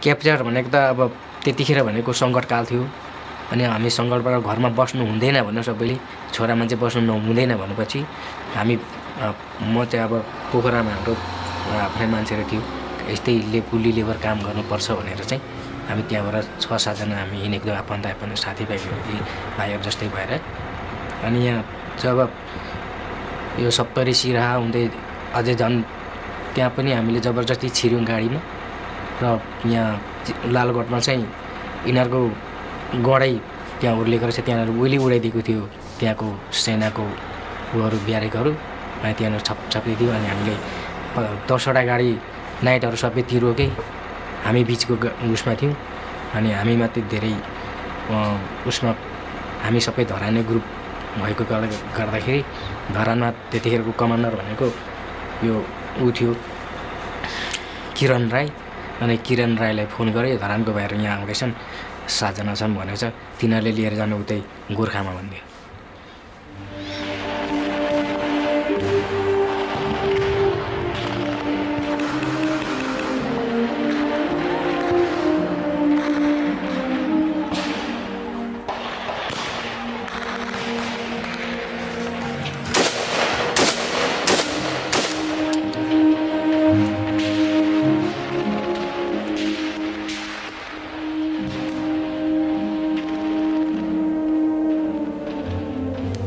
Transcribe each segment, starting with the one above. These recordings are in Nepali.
क्याप्चर भनेको त अब त्यतिखेर भनेको सङ्कटकाल थियो अनि हामी सङ्कटबाट घरमा बस्नु हुँदैन भनेर सबैले छोरा मान्छे बस्नु हुँदैन भनेपछि हामी म चाहिँ अब पोखरामा हाम्रो आफ्नै मान्छेहरू थियो यस्तै कुल्ली लेबर काम गर्नुपर्छ भनेर चाहिँ हामी त्यहाँबाट 6-7 जना हामी हिँडेको थियो आफन्त भाइहरू जस्तै भएर अनि यहाँ जब यो 70 सिराहा हुँदै अझै झन् त्यहाँ पनि हामीले जबरजस्ती छिर्यौँ गाडीमा र यहाँ लालगढमा चाहिँ यिनीहरूको गडै त्यहाँ उर्लेको रहेछ त्यहाँनिर उहिले उडाइदिएको थियो त्यहाँको सेनाको उहरू ब्यारेकहरू अनि त्यहाँनिर छापिदियो अनि हामीले 10वटा गाडी नाइटहरू सबै तिरोकै हामी बिचको उसमा थियौँ अनि हामी मात्रै धेरै उसमा हामी सबै धराने ग्रुप भएको गर्दाखेरि धरानमा त्यतिखेरको कमान्डर भनेको यो ऊ थियो किरण राई अनि किरण राईलाई फोन गरेँ धरानको भाइहरू यहाँ आउँदैछन् 7 जना छन् भनेको छ तिनीहरूले लिएर जानु उतै गोर्खामा भन्दियो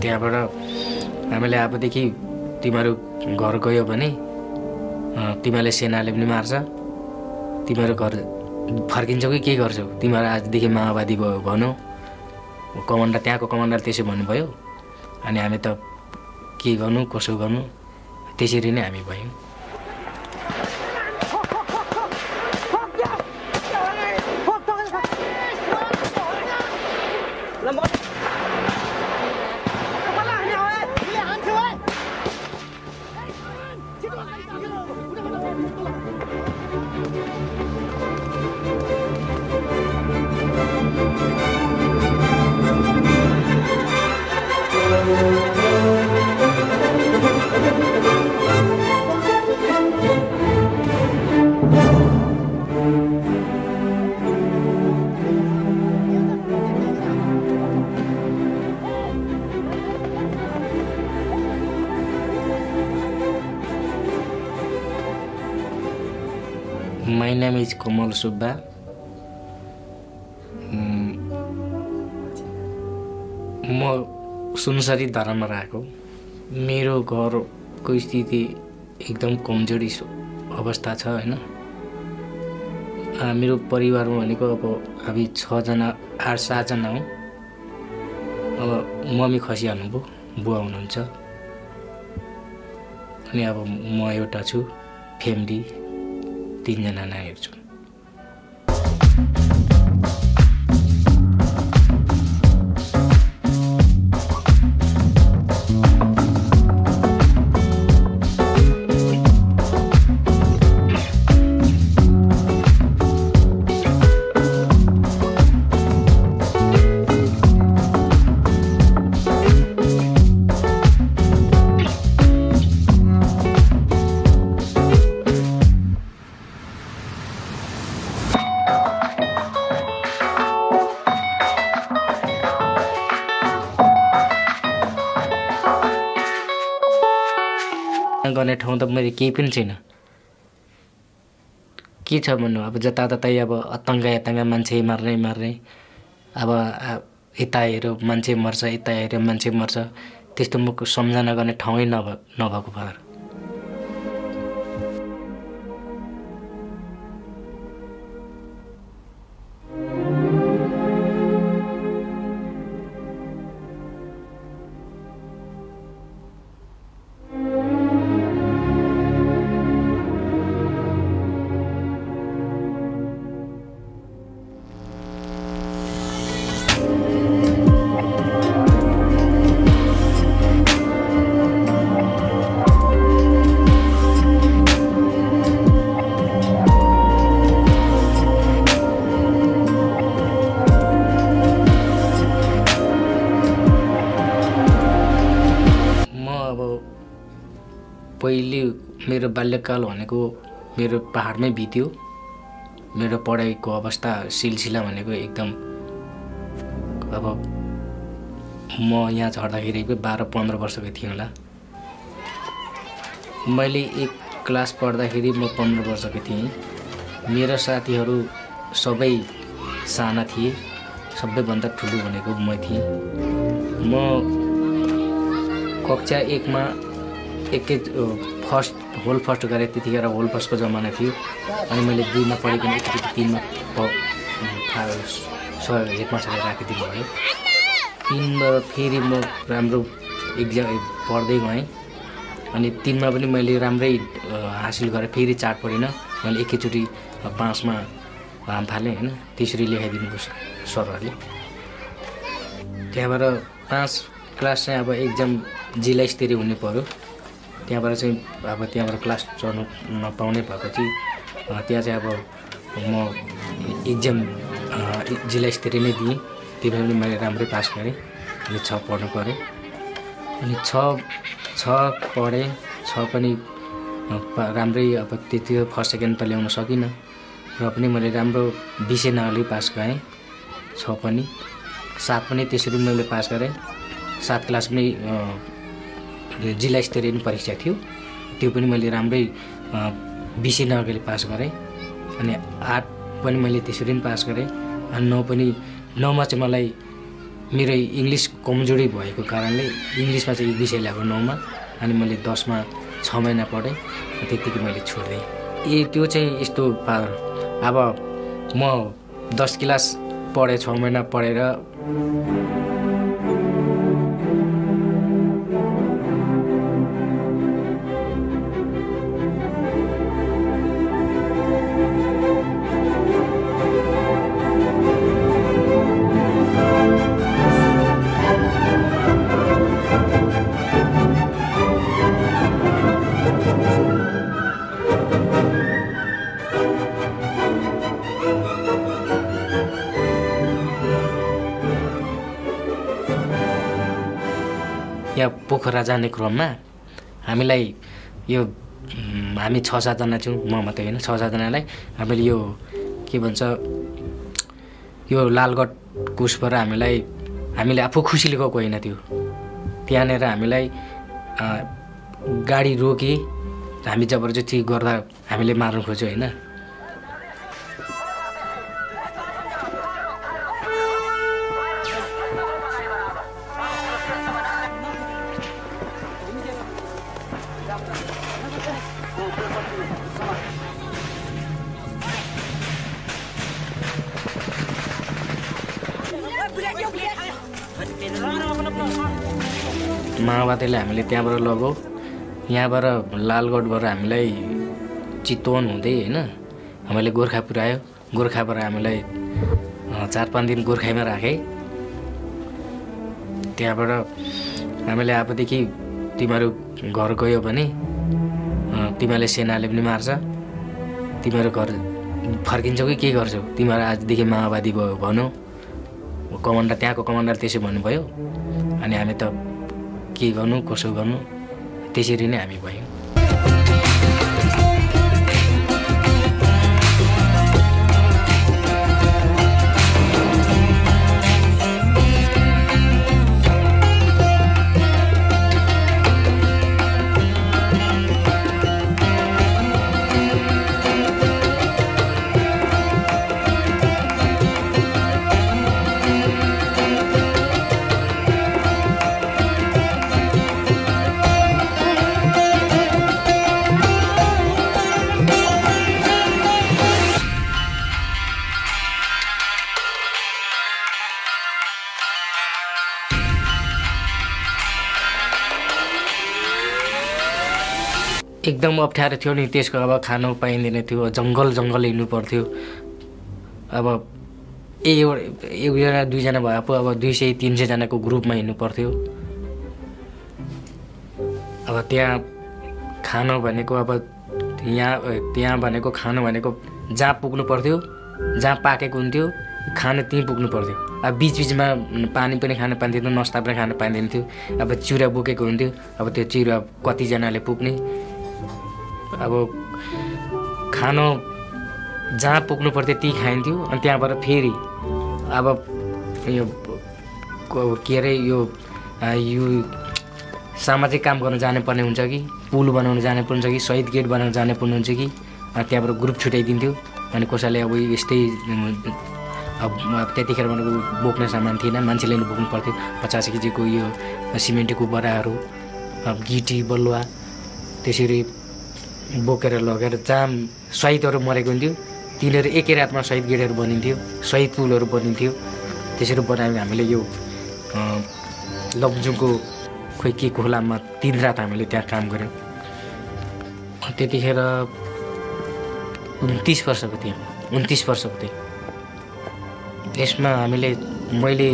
त्यहाँबाट हामीले अबदेखि तिमीहरू घर गयो भने तिमीहरूले सेनाले पनि मार्छ तिमीहरू घर फर्किन्छौ कि के गर्छौ तिमीहरू आजदेखि माओवादी भयो भनौ कमान्डर त्यहाँको कमान्डर त्यसै भन्नुभयो अनि हामी त के गर्नु कसो गर्नु त्यसरी नै हामी भयौँ My name is Komal Subba. म सुनसरी धरानमा रहेको मेरो घरको स्थिति एकदम कमजोरी अवस्था छ हैन मेरो परिवारमा भनेको अब हामी 6 जना 8-7 जना हौ अब मम्मी खसिहाल्नुभयो बुवा हुनुहुन्छ अनि अब म एउटा छु फ्यामिली 3 जना नानीहरु छन् गर्ने ठाउँ त मैले केही पनि छैन के छ भन्नु अब जताततै अब अतंगा मान्छे मार्ने अब यता हेर्यो मान्छे मर्छ यता हेर्यो मान्छे मर्छ त्यस्तो म सम्झना गर्ने ठाउँै नभएको भएर पहिले मेरो बाल्यकाल भनेको मेरो पहाडमै बित्यो मेरो पढाइको अवस्था सिलसिला भनेको एकदम अब म यहाँ झर्दाखेरि 12-15 वर्षको थिएँ होला। मैले 1 क्लास पढ्दाखेरि म 15 वर्षको थिएँ। मेरो साथीहरू सबै साना थिए, सबैभन्दा ठुलो भनेको म थिएँ। म कक्षा 1 मा होल फर्स्ट गरेँ। त्यतिखेर होल फर्स्टको जमाना थियो। अनि मैले 2 मा पढेको एकचोटि 3 मा हेडमास्टरले राखिदिनु भयो। 3 मा फेरि म राम्रो एक्जाम पढ्दै गएँ। अनि 3 मा पनि मैले राम्रै हासिल गरेँ। फेरि चार्ट पढिनँ, मैले एकैचोटि 5 मा हाम फालेँ हैन। त्यसरी लेखाइदिनु सरहरूले। त्यहाँबाट 5 क्लास चाहिँ अब एक्जाम जिल्ला स्तरीय हुनु पर्यो। त्यहाँबाट चाहिँ अब त्यहाँबाट क्लास चढ्नु नपाउने भएपछि त्यहाँ चाहिँ अब म एक्जाम जिल्ला स्तरीय नै दिएँ। त्यो पनि मैले राम्रै पास गरेँ। अनि 6 पढ्नु पर्यो। अनि 6 पढेँ। 6 पनि राम्रै अब त्यति फर्स्ट सेकेन्ड त ल्याउन सकिनँ र पनि मैले राम्रो विषय नगरी पास गरेँ। 6 पनि 7 पनि त्यसरी मैले पास गरेँ। 7 क्लास पनि जिल्ला स्तरीय परीक्षा थियो, त्यो पनि मैले राम्रै विषय नगरी पास गरेँ। अनि 8 पनि मैले त्यसरी नै पास गरेँ। अनि 9 पनि 9 मा चाहिँ मलाई मेरो इङ्ग्लिस कमजोरी भएको कारणले इङ्ग्लिसमा चाहिँ 1 विषय ल्याएको 9 मा। अनि मैले 10 मा 6 महिना पढेँ, त्यतिकै मैले छोडिदिएँ। त्यो चाहिँ यस्तो अब म 10 क्लास पढेँ, 6 महिना पढेर यहाँ पोखरा जाने क्रममा हामीलाई यो हामी 6-7 जना थियौँ। म मात्रै होइन, 6-7 जनालाई हामीले यो के भन्छ यो लालगढ कुसबाट हामीले आफू खुसीले गएको होइन। त्यो त्यहाँनिर हामीलाई गाडी रोके, हामी जबरजस्ती गर्दा हामीले मार्नु खोज्यो होइन। माओवादीले हामीले त्यहाँबाट लग्यो। यहाँबाट लालगढबाट हामीलाई चितवन हुँदै होइन हामीले गोर्खा पुर्यायो। गोर्खाबाट हामीलाई 4-5 दिन गोर्खामा राखे। त्यहाँबाट हामीले आफूदेखि तिमीहरू घर गयो भने तिमीहरूले सेनाले पनि मार्छ, तिमीहरू घर फर्किन्छौ कि के गर्छौ, तिमीहरू आजदेखि माओवादी भयो भनौ। कमान्डर त्यहाँको कमान्डर त्यसो भन्नुभयो। अनि हामी त के गर्नु कसो गर्नु, त्यसरी नै हामी भयौँ। एकदम अप्ठ्यारो थियो नि। त्यसको अब खानु पाइँदैन थियो, जङ्गल हिँड्नु पर्थ्यो। अब एउटा 2 जना भए पो अब 200-300 जनाको ग्रुपमा हिँड्नु पर्थ्यो। अब त्यहाँ खानु भनेको अब त्यहाँ भनेको खानु भनेको जहाँ पुग्नु पर्थ्यो, जहाँ पाकेको हुन्थ्यो खानु त्यहीँ पुग्नु पर्थ्यो। अब बिचबिचमा पानी पनि खानु पाइँदैन, नास्ता पनि खानु पाइँदैन थियो। अब चिउरा बोकेको हुन्थ्यो, अब त्यो चिउरा कतिजनाले पुग्ने। अब खानु जहाँ पुग्नु पर्थ्यो त्यही खाइन्थ्यो अनि त्यहाँबाट फेरि अब यो के अरे यो सामाजिक काम गर्न जानुपर्ने हुन्छ कि पुल बनाउन जानुपर्ने हुन्छ कि शहीद गेट बनाउन जानुपर्ने हुन्छ कि त्यहाँबाट ग्रुप छुट्याइदिन्थ्यो अनि कसैले अब यस्तै अब त्यतिखेर भनेको बोक्ने सामान थिएन मान्छेले नै बोक्नु पर्थ्यो 50 केजीको यो सिमेन्टको बराहरू अब गिटी बलुवा त्यसरी बोकेर लगेर जहाँ शहीदहरू मरेको हुन्थ्यो तिनीहरू एकै रातमा शहीद गेटहरू बनिन्थ्यो शहीद पुलहरू बनिन्थ्यो त्यसरी बनाएर हामीले यो लमजुङको खोइ के खोलामा 3 रात हामीले त्यहाँ काम गऱ्यौँ त्यतिखेर 29 वर्षको थिएँ 29 वर्षको थिएँ यसमा मैले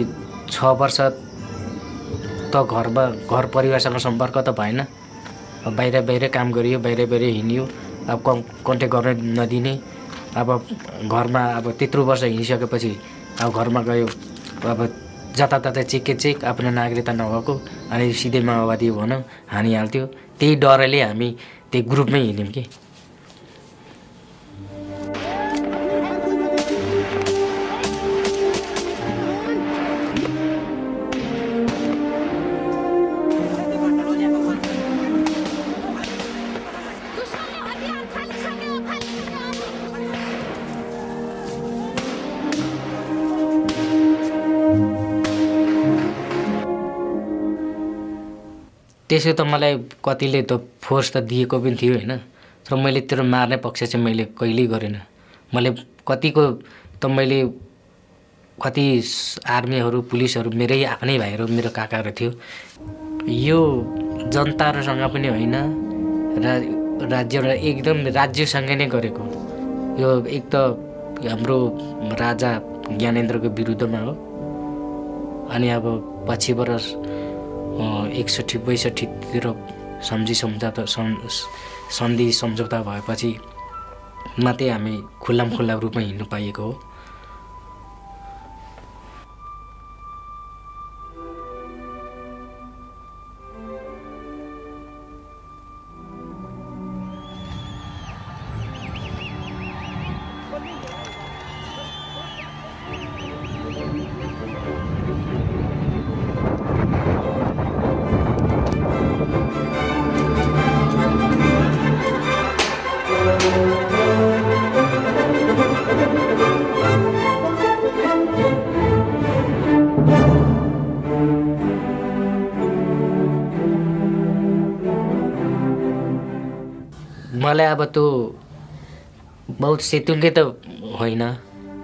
6 वर्ष त घर परिवारसँग सम्पर्क त भएन अब बाहिर काम गरियो बाहिर हिँड्यो अब कन्ट्याक्ट गर्न नदिने अब घरमा अब त्यत्रो वर्ष हिँडिसकेपछि अब घरमा गयो अब जताततै चेक आफ्नो नागरिकता नभएको अनि सिधै माओवादी भनौँ हानिहाल्थ्यो त्यही डरले हामी त्यही ग्रुपमै हिँड्यौँ कि त्यसो त मलाई कतिले त फोर्स त दिएको पनि थियो हैन तर मैले त्यो मार्ने पक्ष चाहिँ मैले कहिल्यै गरेन मैले कतिको त मैले कति आर्मीहरू पुलिसहरू मेरै आफ्नै भाइहरू मेरो काकाहरू थियो यो जनताहरूसँग पनि होइन राज्य एकदम राज्यसँग नै गरेको यो एक त हाम्रो राजा ज्ञानेन्द्रको विरुद्धमा हो अनि अब पछिबाट 61-62 तिर सन्धि सम्झौता भएपछि मात्रै हामी खुल्ला रूपमा हिँड्नु पाइएको हो मलाई अब त्यो बहुत सेतुङ्गे त होइन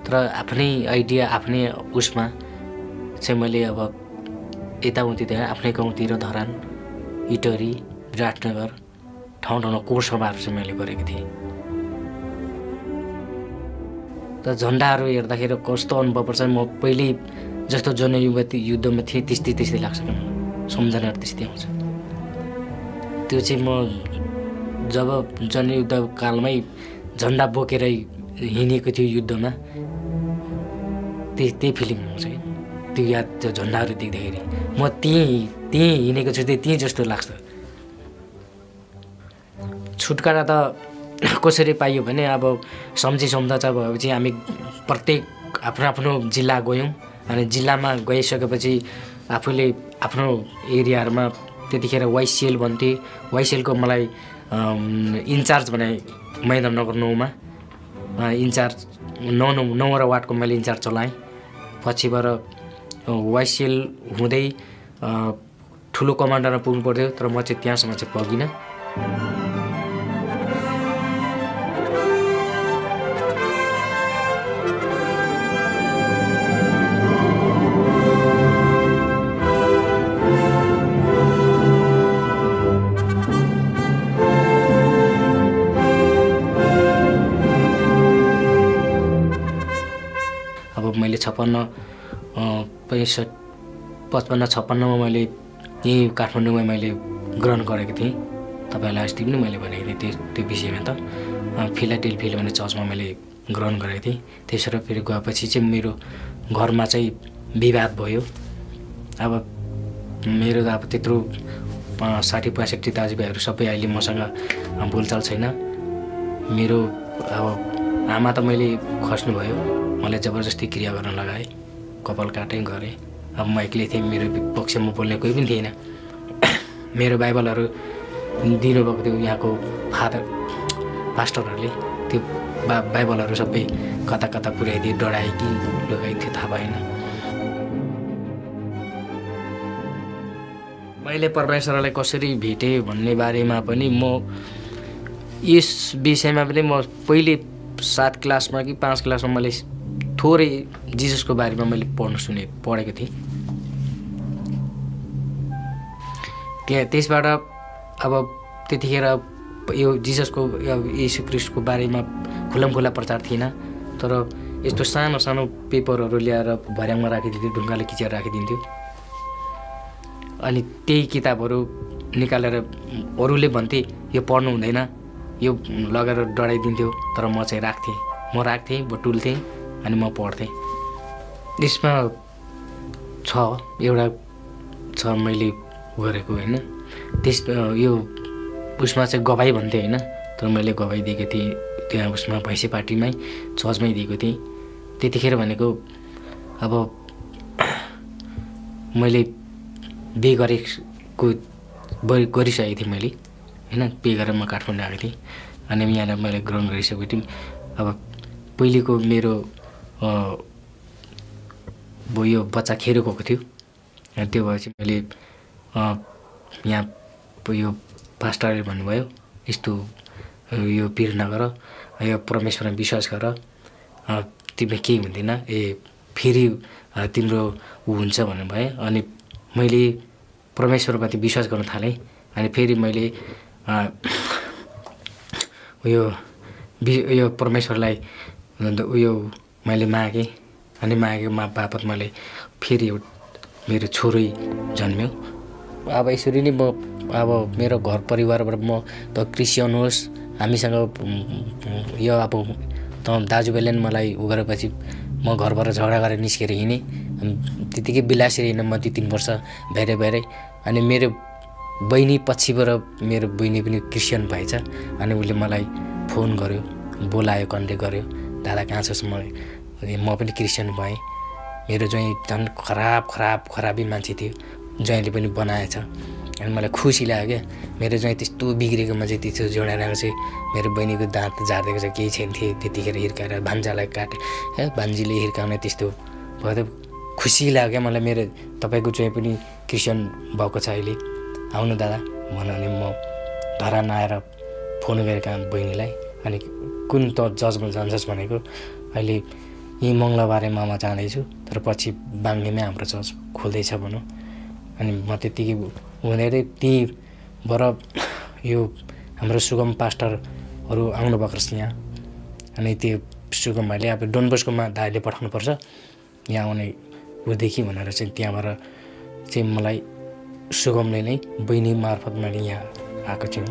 तर आफ्नै आइडिया आफ्नै उसमा चाहिँ मैले अब यताउतितिर आफ्नै गाउँतिर धरान इटरी विराटनगर ठाउँमा कोर सभाहरू चाहिँ मैले गरेको थिएँ त झन्डाहरू हेर्दाखेरि कस्तो अनुभव पर्छ म पहिले जस्तो जनयुद्धमा थिएँ त्यस्तै लाग्छ सम्झनाहरू त्यस्तै आउँछ त्यो चाहिँ म जब जनयुद्ध कालमै झन्डा बोकेर हिँडेको थियो युद्धमा त्यही फिलिङ आउँछ त्यो याद त्यो झन्डाहरू देख्दाखेरि म त्यहीँ हिँडेको छु त्यहीँ जस्तो लाग्छ छुटकारा त कसरी पाइयो भने अब सम्झौता भएपछि हामी प्रत्येक आफ्नो जिल्ला गयौँ अनि जिल्लामा गइसकेपछि आफूले आफ्नो एरियाहरूमा त्यतिखेर वाइसिएल भन्थे वाइसिएलको मलाई इन्चार्ज भने महेन्द्रनगर 9मा इन्चार्ज 9 वार्डको मैले इन्चार्ज चलाएँ पछिबाट वाइसिएल हुँदै ठुलो कमान्डरमा पुग्नु पर्थ्यो तर म चाहिँ त्यहाँसम्म चाहिँ पुगिनँ मैले 55-56मा मैले यही काठमाडौँमा मैले ग्रहण गरेको थिएँ तपाईँहरूलाई अस्ति पनि मैले भनेको थिएँ त्यो विषयमा त फिलाडेल्फिया भन्ने चर्चमा मैले ग्रहण गरेको थिएँ त्यसरी फेरि गएपछि चाहिँ मेरो घरमा चाहिँ विवाद भयो अब मेरो अब त्यत्रो 60-65 दाजुभाइहरू सबै अहिले मसँग बोलचाल छैन मेरो अब आमा त मैले खस्नुभयो, मलाई जबरजस्ती क्रिया गर्न लगाए, कपाल काटेँ गरेँ। अब म एक्लै थिएँ, मेरो पक्षमा बोल्ने कोही पनि थिएन। मेरो बाइबलहरू दिनुभएको थियो यहाँको पास्टरहरूले, त्यो बाइबलहरू सबै कता कता पुर्याइदिए, डढाए कि लगाइदियो थाहा भएन। मैले परमेश्वरलाई कसरी भेटेँ भन्ने बारेमा पनि म यस विषयमा पनि म पहिले 7 क्लासमा कि 5 क्लासमा मैले थोरै जिजसको बारेमा मैले पढेको थिएँ। त्यसबाट अब त्यतिखेर यो जिजसको येशू ख्रीष्टको बारेमा खुल्लमखुल्ला प्रचार थिएन, तर यस्तो सानो सानो पेपरहरू ल्याएर भर्याङमा राखिदिन्थ्यो, ढुङ्गाले खिचेर राखिदिन्थ्यो। अनि त्यही किताबहरू निकालेर अरूले भन्थे यो पढ्नु हुँदैन, यो लगेर डढाइदिन्थ्यो, तर म चाहिँ राख्थेँ, बटुल्थेँ अनि म पढ्थेँ। यसमा एउटा छ मैले गरेको होइन, यो उसमा चाहिँ गवाई भन्थेँ होइन, तर मैले गवाई दिएको थिएँ त्यहाँ उसमा भैँसे पार्टीमै चर्चमै दिएको थिएँ। त्यतिखेर भनेको अब मैले बिहे गरिसकेको थिएँ मैले होइन, बिहे गरेर म काठमाडौँ आएको थिएँ। अनि यहाँ मैले ग्रहण गरिसकेको थिएँ। अब पहिलेको मेरो यो बच्चा खेरो गएको थियो, अनि त्यो भएपछि मैले यहाँ यो पास्टरले भन्नुभयो यस्तो यो पिर नगर, यो परमेश्वरमा विश्वास गर, तिमीलाई केही हुँदैन, फेरि तिम्रो हुन्छ भन्नुभयो। अनि मैले परमेश्वरमाथि विश्वास गर्न थालेँ। अनि फेरि मैले यो परमेश्वरलाई मैले मागेँ, अनि मागेको बापत मैले फेरि मेरो छोरै जन्म्यो। अब यसरी नै अब मेरो घर परिवारबाट म त क्रिस्चियन होस्, हामीसँग यो अब त दाजुभाइले मलाई उ गरेपछि म घरबाट झगडा गरेर निस्केर हिँडेँ। त्यतिकै बिलासेर हिँडेँ म 2-3 वर्ष भएरै। अनि मेरो बहिनी पछिबाट मेरो बहिनी पनि क्रिस्चियन भएछ। अनि उसले मलाई फोन गर्यो, बोलायो, कन्ट्याक्ट गर्यो, दादा कहाँ छस्, म पनि क्रिस्चियन भएँ। मेरो ज्वाइँ झन् खराबी मान्छे थियो, ज्वाइँले पनि बनाएछ। अनि मलाई खुसी लाग्यो क्या, मेरो ज्वाइँ त्यस्तो बिग्रेकोमा चाहिँ त्यस्तो जोडाएर चाहिँ मेरो बहिनीको दाँत झारिदिएको छ, केही छैन थियो त्यतिखेर हिर्काएर भान्जालाई काटे, भान्जीले हिर्काउने त्यस्तो भयो। खुसी लाग्यो मलाई, मेरो तपाईँको ज्वाइँ पनि क्रिस्चियन भएको छ अहिले, आउनु दादा भन्यो। भने म धरान आएर फोन गरेको बहिनीलाई, अनि कुन त चर्चमा जान्छस् भनेको, अहिले यहीँ मङ्गलबारेमा म जाँदैछु, तर पछि बाङ्गेमै हाम्रो चर्च खोल्दैछ भनौँ। अनि म त्यत्तिकै हुँदै त्यहीँबाट यो हाम्रो सुगम पास्टरहरू आउनुभएको रहेछ यहाँ। अनि त्यो सुगम भाइले अब डनबस्कोमा दाइले पठाउनुपर्छ यहाँ आउने उदेखि भनेर चाहिँ त्यहाँबाट चाहिँ मलाई सुगमले नै बहिनी मार्फत मैले यहाँ आएको छु।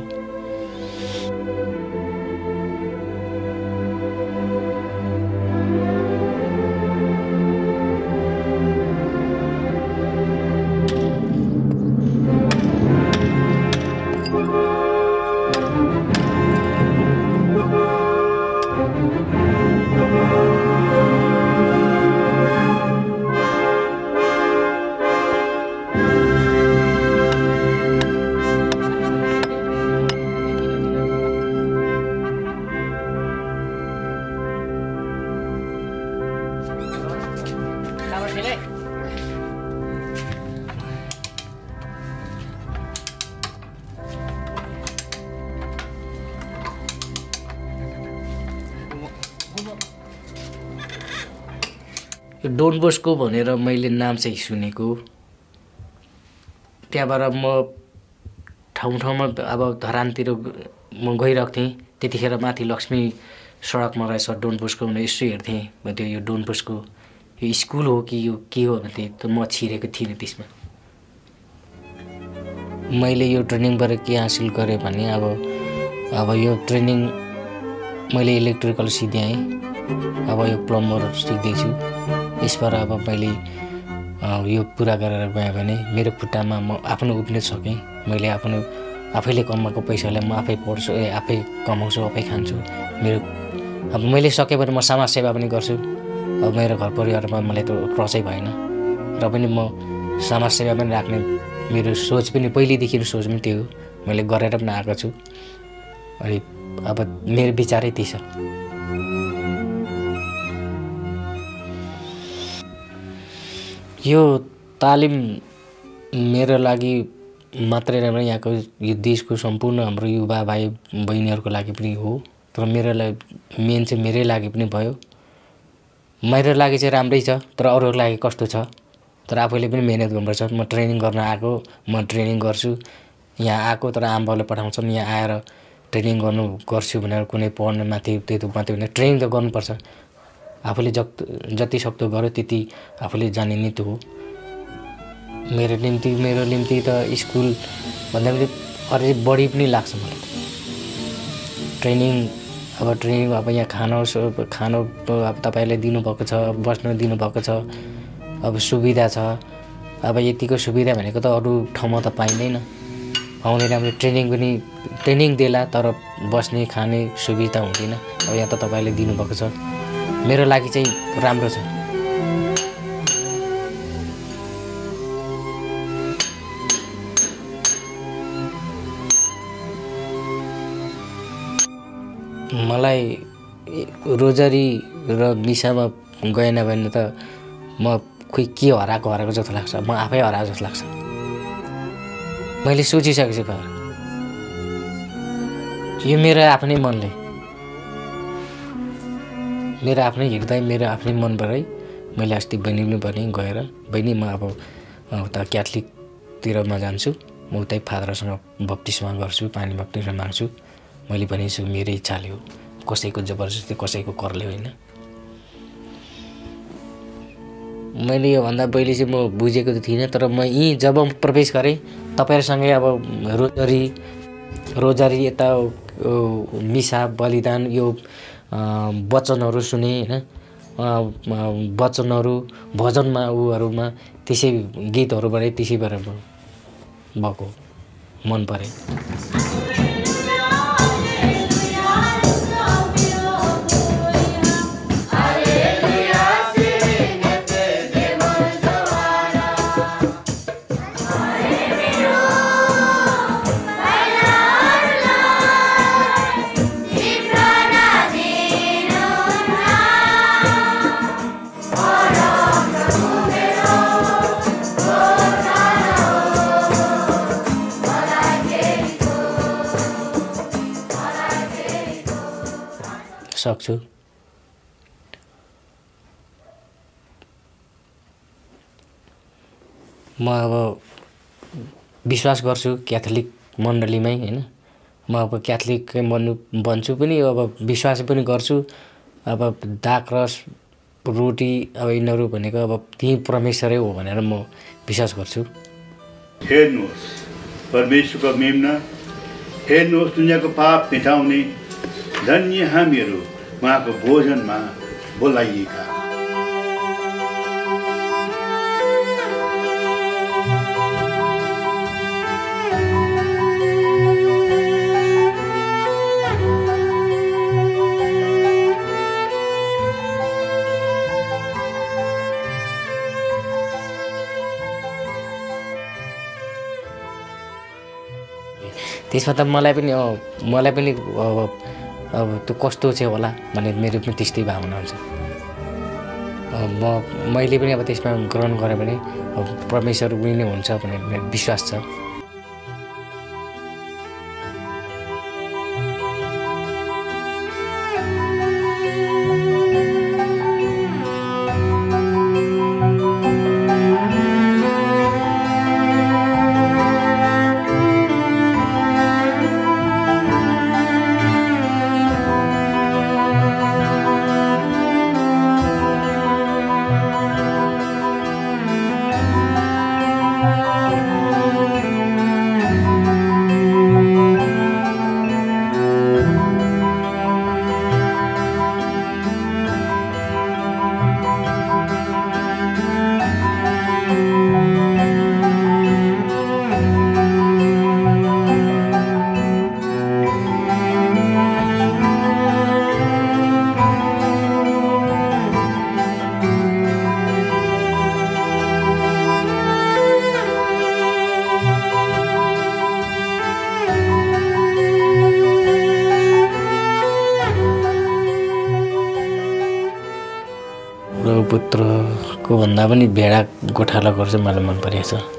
डनबस्को भनेर मैले नाम चाहिँ सुनेको, त्यहाँबाट म ठाउँमा अब धरानतिर म गइरहेको थिएँ। त्यतिखेर माथि लक्ष्मी सडकमा रहेछ डनबस्को भनेर यसो हेर्थेँ, त्यो यो डनबस्को यो स्कुल हो कि यो के हो भन्थेँ, त म छिरेको थिइनँ त्यसमा। मैले यो ट्रेनिङबाट के हासिल गरेँ भने अब यो ट्रेनिङ मैले इलेक्ट्रिकल सिध्याएँ, अब यो प्लम्बर सिक्दैछु। यसबाट अब मैले यो पुरा गरेर गएँ भने मेरो खुट्टामा म आफ्नो उभिन सकेँ। मैले आफैले कमाएको पैसाले म आफै पढ्छु, आफै कमाउँछु, आफै खान्छु। मेरो अब मैले सके भने म समाजसेवा पनि गर्छु। अब मेरो घर परिवारमा मलाई त क्रसै भएन र पनि म समाजसेवा पनि राख्ने मेरो सोच पनि पहिल्यैदेखि सोच पनि त्यो हो। मैले गरेर पनि आएको छु। अनि अब मेरो विचारै त्यही छ। यो तालिम मेरो लागि मात्रै नभएर यहाँको यो देशको सम्पूर्ण हाम्रो युवा भाइ बहिनीहरूको लागि पनि हो। तर मेरो लागि मेन चाहिँ मेरै लागि पनि भयो। मेरो लागि चाहिँ राम्रै छ, तर अरूहरूको लागि कस्तो छ। तर आफूले पनि मेहनत गर्नुपर्छ। म ट्रेनिङ गर्न आएको, म ट्रेनिङ गर्छु। यहाँ आएको तर आमाबाउले पठाउँछन्, यहाँ आएर ट्रेनिङ गर्छु भनेर कुनै पढ्ने माथि त्यो माथि भनेर ट्रेनिङ त गर्नुपर्छ। आफूले जति सक्दो गर्यो त्यति आफूले जाने नि त हो। मेरो निम्ति त स्कुल भन्दा पनि अझै बढी पनि लाग्छ मलाई ट्रेनिङ। अब यहाँ खानु अब तपाईँले दिनुभएको छ, बस्न दिनुभएको छ, अब सुविधा छ। अब यतिको सुविधा भनेको त अरू ठाउँमा त पाइँदैन, पाउँदैन। अब ट्रेनिङ देला तर बस्ने खाने सुविधा हुँदैन। अब यहाँ त तपाईँले दिनुभएको छ। मेरो लागि चाहिँ राम्रो छ। मलाई रोजरी र मिसामा गएन भने त म खोइ के हराएको जस्तो लाग्छ। म आफै हराएको जस्तो लाग्छ। मैले सोचिसकेको छु खबर। यो मेरो आफ्नै मनले, मेरो आफ्नै हृदय, मेरो आफ्नै मनबाटै मैले अस्ति बहिनी पनि भने गएर, बहिनी म अब उता क्याथोलिकतिरमा जान्छु, म उतै फादरसँग बप्तिस्मा गर्छु, पानी बप्तिस्मा माग्छु। मैले भनेको छु मेरो इच्छाले हो, कसैको जबरजस्ती, कसैको करले होइन। मैले योभन्दा पहिले चाहिँ म बुझेको त थिइनँ, तर म यहीँ जब प्रवेश गरेँ तपाईँहरूसँगै अब रोजरी यता मिसा बलिदान यो वचनहरू सुने होइन। वचनहरू भजनमा उहरूमा त्यसै गीतहरूबाट त्यसैबाट भएको मन परे। सक्छु। म अब विश्वास गर्छु क्याथोलिक मण्डलीमै होइन। म अब क्याथोलिकै बन्छु पनि, अब विश्वास पनि गर्छु। अब दाग रस रोटी अब यिनीहरू भनेको अब ती परमेश्वरै हो भनेर म विश्वास गर्छु। हेर्नुहोस् परमेश्वरको मेम्ना, हेर्नुहोस् दुनियाँको पाप मेटाउने धन्य हामीहरू उहाँको भोजनमा बोलाइएका। त्यसमा त मलाई पनि अब त्यो कस्तो चाहिँ होला भन्ने मेरो पनि त्यस्तै भावना हुन्छ। मैले पनि अब त्यसमा ग्रहण गरेँ भने परमेश्वर उनी नै हुन्छ भन्ने मेरो विश्वास छ। प्रभुपुत्रको भन्दा पनि भेडा गोठालाको चाहिँ मलाई मन परेको छ।